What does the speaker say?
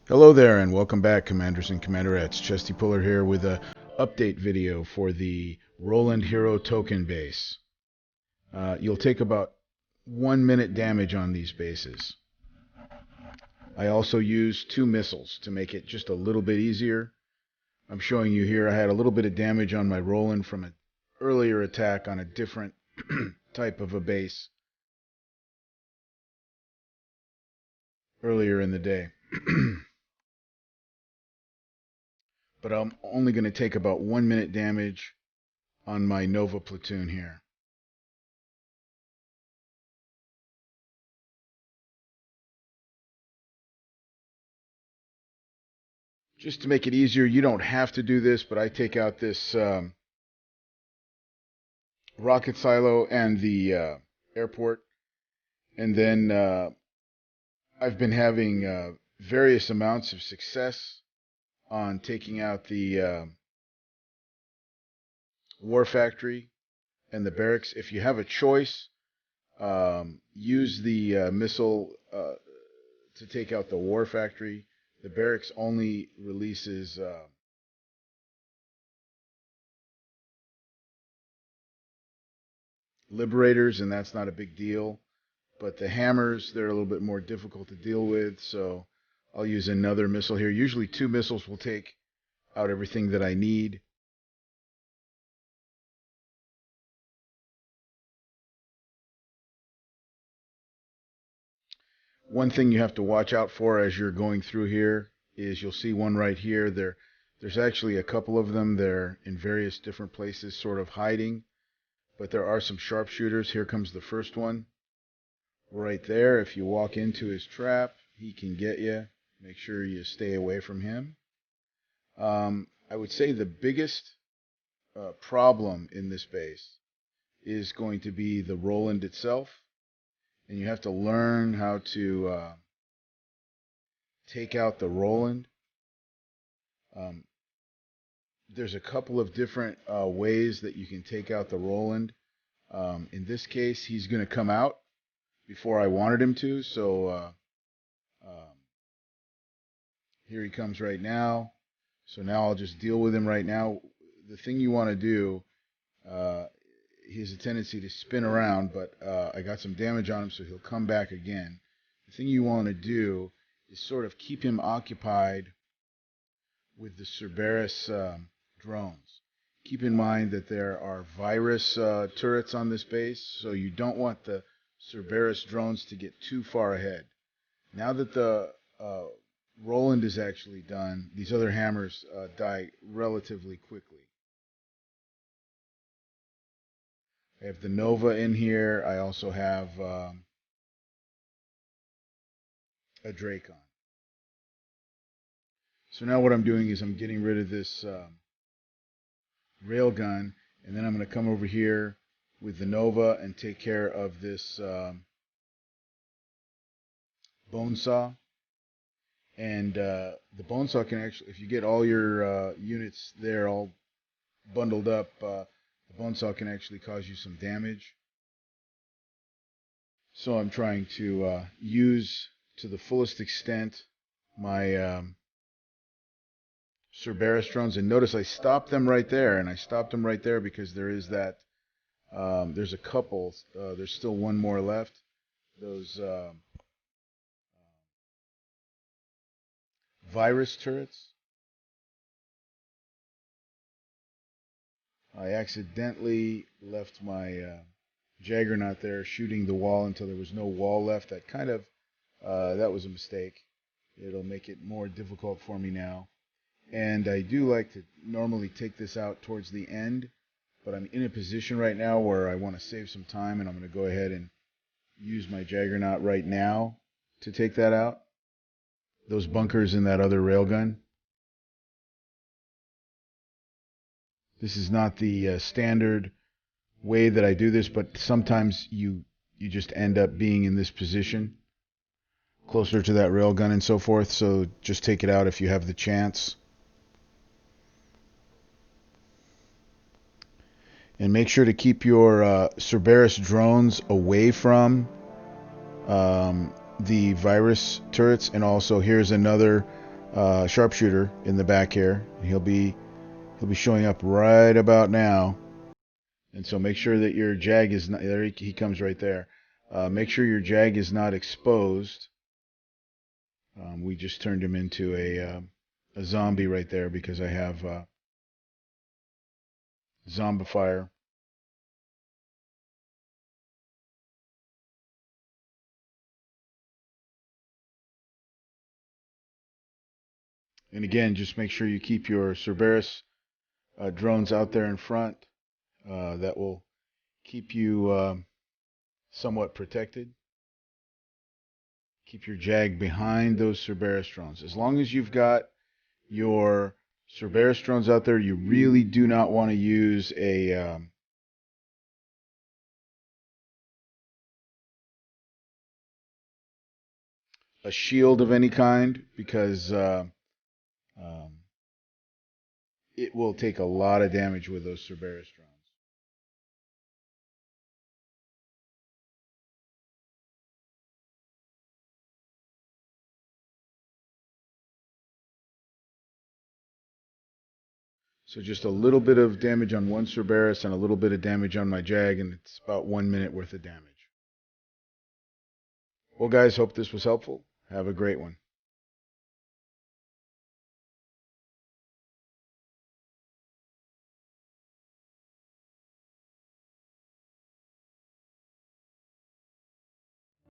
Hello there and welcome back, Commanders and Commanderettes. Chesty Puller here with a update video for the Roland Hero Token Base. You'll take about 1 minute damage on these bases. I also used 2 missiles to make it just a little bit easier. I'm showing you here I had a little bit of damage on my Roland from an earlier attack on a different type of a base earlier in the day. But I'm only going to take about 1 minute damage on my Nova platoon here. Just to make it easier, you don't have to do this, but I take out this rocket silo and the airport, and then I've been having various amounts of success on taking out the war factory and the barracks. If you have a choice, use the missile to take out the war factory. The barracks only releases liberators, and that's not a big deal. But the hammers, they're a little bit more difficult to deal with, so I'll use another missile here. Usually 2 missiles will take out everything that I need. One thing you have to watch out for as you're going through here is you'll see one right here. There's actually a couple of them. They're in various different places, sort of hiding. But there are some sharpshooters. Here comes the first one. Right there. If you walk into his trap, he can get you. Make sure you stay away from him. I would say the biggest problem in this base is going to be the Roland itself. And you have to learn how to take out the Roland. There's a couple of different ways that you can take out the Roland. In this case, he's going to come out before I wanted him to, so here he comes right now. So now I'll just deal with him right now. The thing you want to do, he has a tendency to spin around, but I got some damage on him, so he'll come back again. The thing you want to do is sort of keep him occupied with the Cerberus drones. Keep in mind that there are virus turrets on this base, so you don't want the Cerberus drones to get too far ahead. Now that the Roland is actually done, these other hammers die relatively quickly. I have the Nova in here. I also have a Dracon. So now what I'm doing is I'm getting rid of this railgun, and then I'm going to come over here with the Nova and take care of this bone saw. And the bone saw can actually, if you get all your units there all bundled up, the bone saw can actually cause you some damage. So I'm trying to use to the fullest extent my Cerberus drones. And notice I stopped them right there, and I stopped them right there because there is that, there's a couple, there's still one more left. Those virus turrets. I accidentally left my Jaggernaut there shooting the wall until there was no wall left. That was a mistake. It'll make it more difficult for me now. And I do like to normally take this out towards the end, but I'm in a position right now where I want to save some time, and I'm going to go ahead and use my Jaggernaut right now to take that out. Those bunkers in that other railgun. This is not the standard way that I do this, but sometimes you just end up being in this position, closer to that railgun and so forth, so just take it out if you have the chance. And make sure to keep your Cerberus drones away from the virus turrets. And also, here's another sharpshooter in the back here. He'll be showing up right about now. And so make sure that your jag is not, there he comes right there. Make sure your jag is not exposed. We just turned him into a zombie right there because I have zombifier. And again, just make sure you keep your Cerberus drones out there in front. That will keep you somewhat protected. Keep your jag behind those Cerberus drones. As long as you've got your Cerberus drones out there, you really do not want to use a shield of any kind because um, it will take a lot of damage with those Cerberus drones. So just a little bit of damage on one Cerberus and a little bit of damage on my Jag, and it's about 1 minute worth of damage. Well, guys, hope this was helpful. Have a great one.